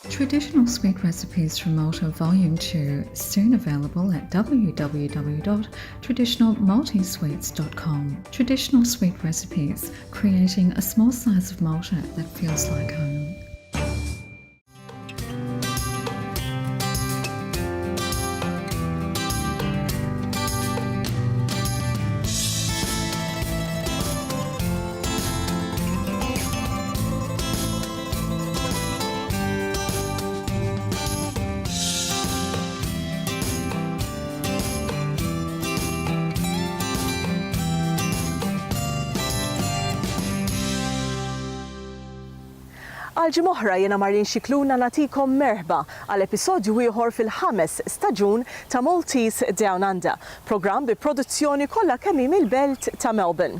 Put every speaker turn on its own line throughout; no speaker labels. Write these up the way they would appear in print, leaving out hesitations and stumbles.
Traditional Sweet Recipes from Malta Volume 2, soon available at www.traditionalmaltesweets.com. Traditional Sweet Recipes, creating a small slice of Malta that feels like home.
Għal ġimgħa oħra jiena Marlin Xikluna nagħtikom merħba għal episodju ieħor fil-5 staġun ta' Maltese DownUnder, programm bi produzzjoni kollha kemm mill-belt ta' Melbourne.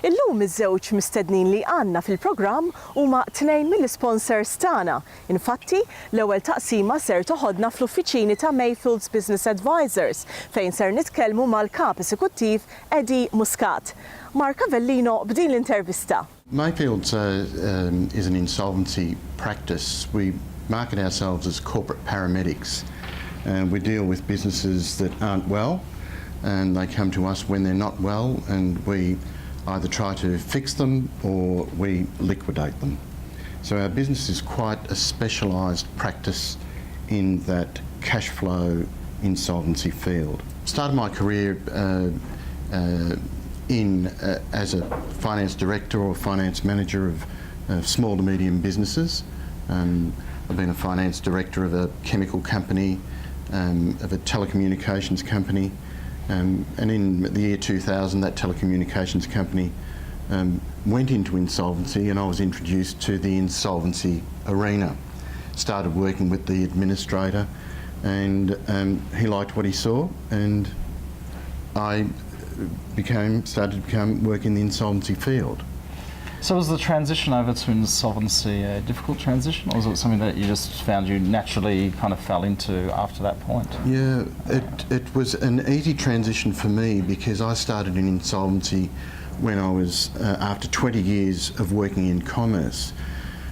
Illum iż-żewġ mistednin li għandna fil-programm huma tnejn mill-sponsors tagħna. Infatti, l-ewwel taqsima ser toħodna fl-uffiċini ta' Mayfields Business Advisors fejn ser nitkellmu mal-kap eżekuttiv Eddie Muscat. Mark Avellino b'din l-intervista.
Mayfields is an insolvency practice. We market ourselves as corporate paramedics, and we deal with businesses that aren't well, and they come to us when they're not well, and we either try to fix them or we liquidate them. So our business is quite a specialised practice in that cash flow insolvency field. Started my career as a finance director or finance manager of small to medium businesses. I've been a finance director of a chemical company, of a telecommunications company, and in the year 2000 that telecommunications company went into insolvency, and I was introduced to the insolvency arena. Started working with the administrator, and he liked what he saw, and I started to work in the insolvency field.
So was the transition over to insolvency a difficult transition, or was it something that you just found you naturally kind of fell into after that point?
Yeah, it was an easy transition for me because I started in insolvency when I was after 20 years of working in commerce.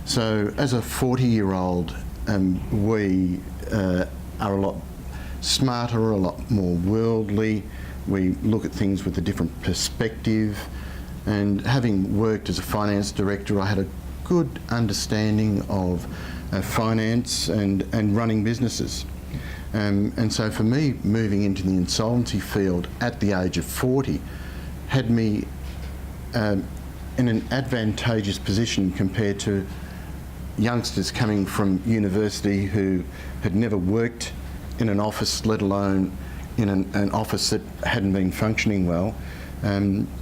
So as a 40-year-old, we are a lot smarter, a lot more worldly. We look at things with a different perspective, and having worked as a finance director, I had a good understanding of finance and running businesses. And so for me, moving into the insolvency field at the age of 40 had me in an advantageous position compared to youngsters coming from university who had never worked in an office, let alone in an office that hadn't been functioning well.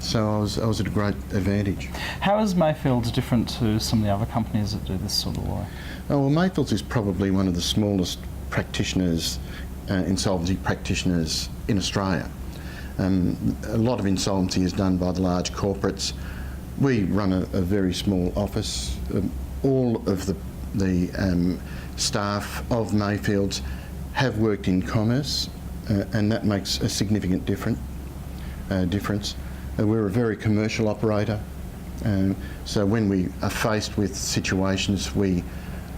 So I was at a great advantage.
How is Mayfields different to some of the other companies that do this sort of work?
Oh, well, Mayfields is probably one of the smallest practitioners, insolvency practitioners in Australia. A lot of insolvency is done by the large corporates. We run a very small office. All of the staff of Mayfields have worked in commerce, and that makes a significant difference. We're a very commercial operator, so when we are faced with situations, we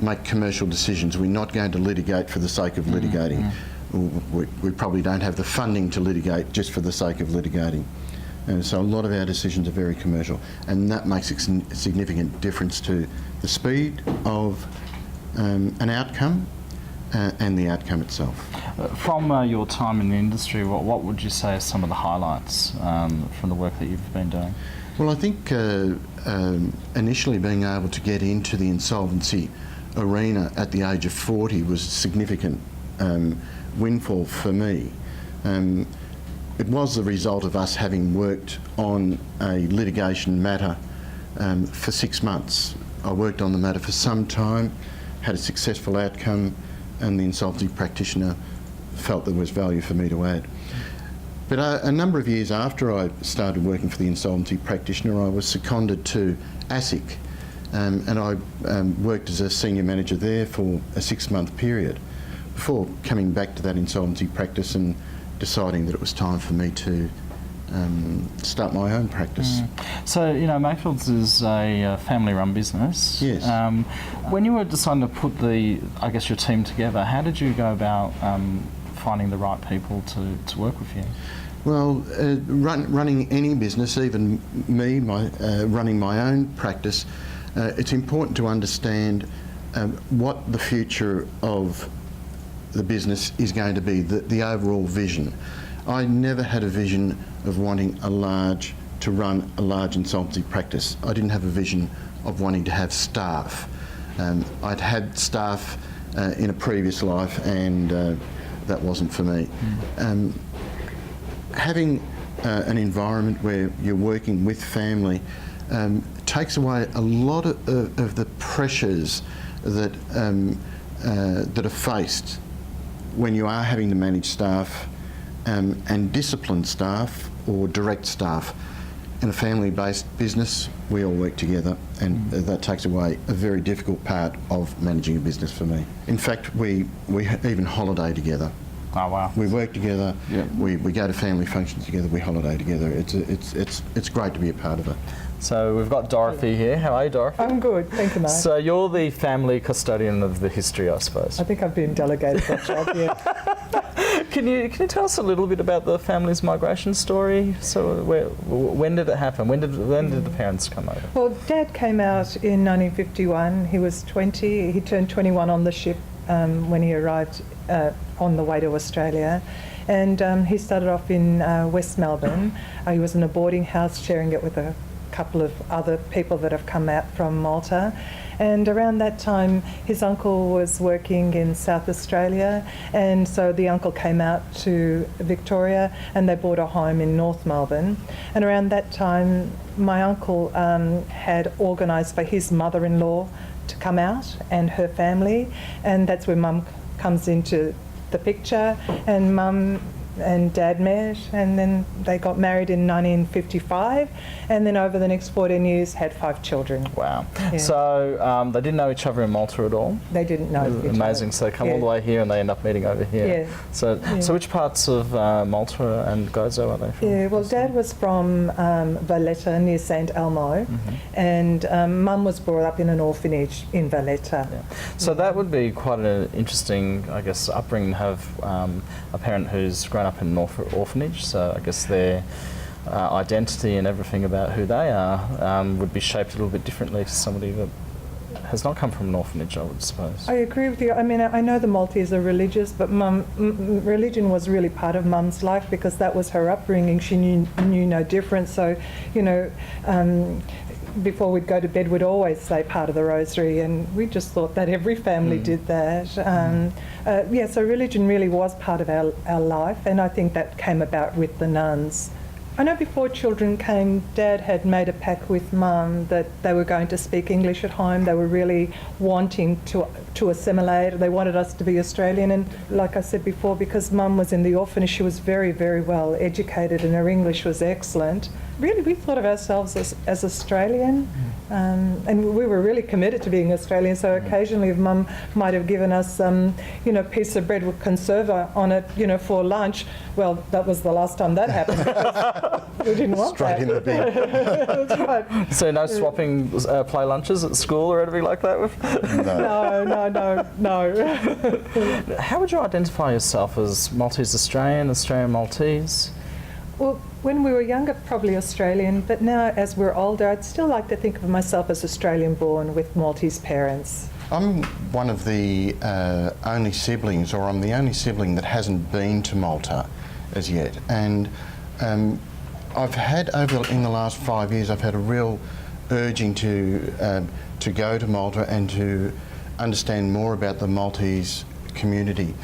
make commercial decisions. We're not going to litigate for the sake of litigating. We probably don't have the funding to litigate just for the sake of litigating. And so a lot of our decisions are very commercial, and that makes a significant difference to the speed of an outcome and the outcome itself.
From your time in the industry, what would you say are some of the highlights from the work that you've been doing?
Well, I think initially being able to get into the insolvency arena at the age of 40 was a significant windfall for me. It was the result of us having worked on a litigation matter for 6 months. I worked on the matter for some time, had a successful outcome, and the insolvency practitioner felt there was value for me to add. But a number of years after I started working for the insolvency practitioner, I was seconded to ASIC, and I worked as a senior manager there for a 6-month period before coming back to that insolvency practice and deciding that it was time for me to start my own practice.
So, you know, Mayfields is a family-run business.
Yes.
When you were deciding to put your team together, how did you go about finding the right people to work with you?
Well, running any business, even me, running my own practice, it's important to understand what the future of the business is going to be, the overall vision. I never had a vision of wanting to run a large insolvency practice. I didn't have a vision of wanting to have staff. I'd had staff in a previous life, and that wasn't for me. Having an environment where you're working with family takes away a lot of the pressures that are faced when you are having to manage staff and discipline staff or direct staff. In a family-based business, we all work together, and that takes away a very difficult part of managing a business for me. In fact, we even holiday together.
Oh wow!
We work together.
Yeah.
We go to family functions together. We holiday together. It's great to be a part of it.
So we've got Dorothy here. How are you, Dorothy?
I'm good, thank you, Mark.
So you're the family custodian of the history, I suppose.
I think I've been delegated that job, yeah.
Can you tell us a little bit about the family's migration story? So when did it happen? When did the parents come over?
Well, Dad came out in 1951. He was 20. He turned 21 on the ship when he arrived on the way to Australia. And he started off in West Melbourne. He was in a boarding house, sharing it with a couple of other people that have come out from Malta. And around that time, his uncle was working in South Australia, and so the uncle came out to Victoria and they bought a home in North Melbourne. And around that time, my uncle had organised for his mother-in-law to come out and her family, and that's where Mum comes into the picture. And Mum and Dad met, and then they got married in 1955, and then over the next 14 years had 5 children.
Wow.
Yeah.
So they didn't know each other in Malta at all?
They didn't know each other.
Amazing. So they come all the way here and they end up meeting over here.
Yeah.
So which parts of Malta and Gozo are they from?
Yeah, well, Dad was from Valletta near St Elmo, and Mum was brought up in an orphanage in Valletta.
Yeah. So that would be quite an interesting, I guess, upbringing to have a parent who's grown up in an orphanage, so I guess their identity and everything about who they are would be shaped a little bit differently to somebody that has not come from an orphanage, I would suppose.
I agree with you. I mean, I know the Maltese are religious, but religion was really part of Mum's life because that was her upbringing. She knew no different. So, you know, before we'd go to bed, we'd always say part of the rosary, and we just thought that every family did that. So religion really was part of our life, and I think that came about with the nuns. I know before children came, Dad had made a pact with Mum that they were going to speak English at home. They were really wanting to assimilate. They wanted us to be Australian, and like I said before, because Mum was in the orphanage, she was very, very well educated and her English was excellent. Really, we thought of ourselves as Australian, and we were really committed to being Australian. So occasionally, if Mum might have given us piece of bread with conserva on it, for lunch, well, that was the last time that happened. We didn't want
Straight
that.
in the bin.
That's right.
So no swapping play lunches at school or anything like that?
No.
How would you identify yourself as Maltese Australian, Australian Maltese?
Well, when we were younger, probably Australian, but now as we're older, I'd still like to think of myself as Australian-born with Maltese parents.
I'm one of the only siblings, or I'm the only sibling that hasn't been to Malta as yet. And I've had, in the last 5 years, I've had a real urging to go to Malta and to understand more about the Maltese community.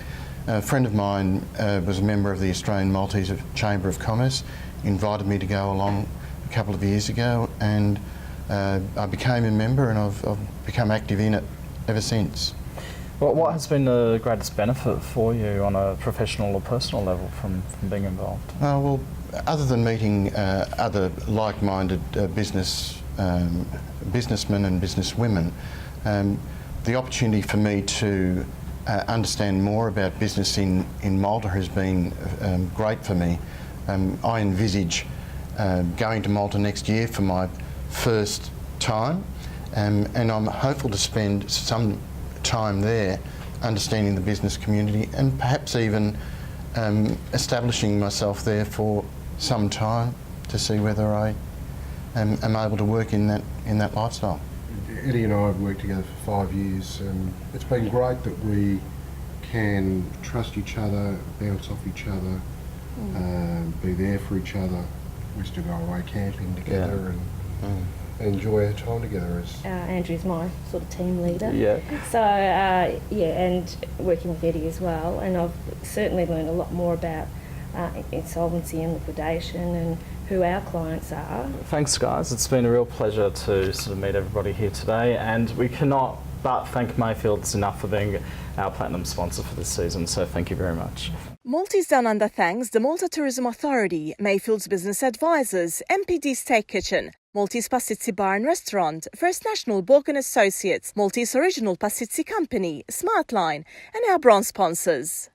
A friend of mine was a member of the Australian Maltese Chamber of Commerce, invited me to go along a couple of years ago, and I became a member, and I've become active in it ever since.
Well, what has been the greatest benefit for you on a professional or personal level from being involved?
Well, other than meeting other like-minded businessmen and businesswomen, the opportunity for me to understand more about business in Malta has been great for me. I envisage going to Malta next year for my first time, and I'm hopeful to spend some time there understanding the business community and perhaps even establishing myself there for some time to see whether I am able to work in that lifestyle.
Eddie and I have worked together for 5 years, and it's been great that we can trust each other, bounce off each other, be there for each other. We used to go away camping together and enjoy our time together.
Andrew's my sort of team leader.
Yeah.
So, and working with Eddie as well. And I've certainly learned a lot more about insolvency and liquidation and who our clients are.
Thanks, guys. It's been a real pleasure to sort of meet everybody here today, and we cannot but thank Mayfields enough for being our platinum sponsor for this season, so thank you very much.
Maltese DownUnder thanks the Malta Tourism Authority, Mayfields Business Advisors, MPD Steak Kitchen, Maltese Pastizzi Bar and Restaurant, First National Borg & Associates, Maltese Original Pastizzi Company, Smartline and our bronze sponsors.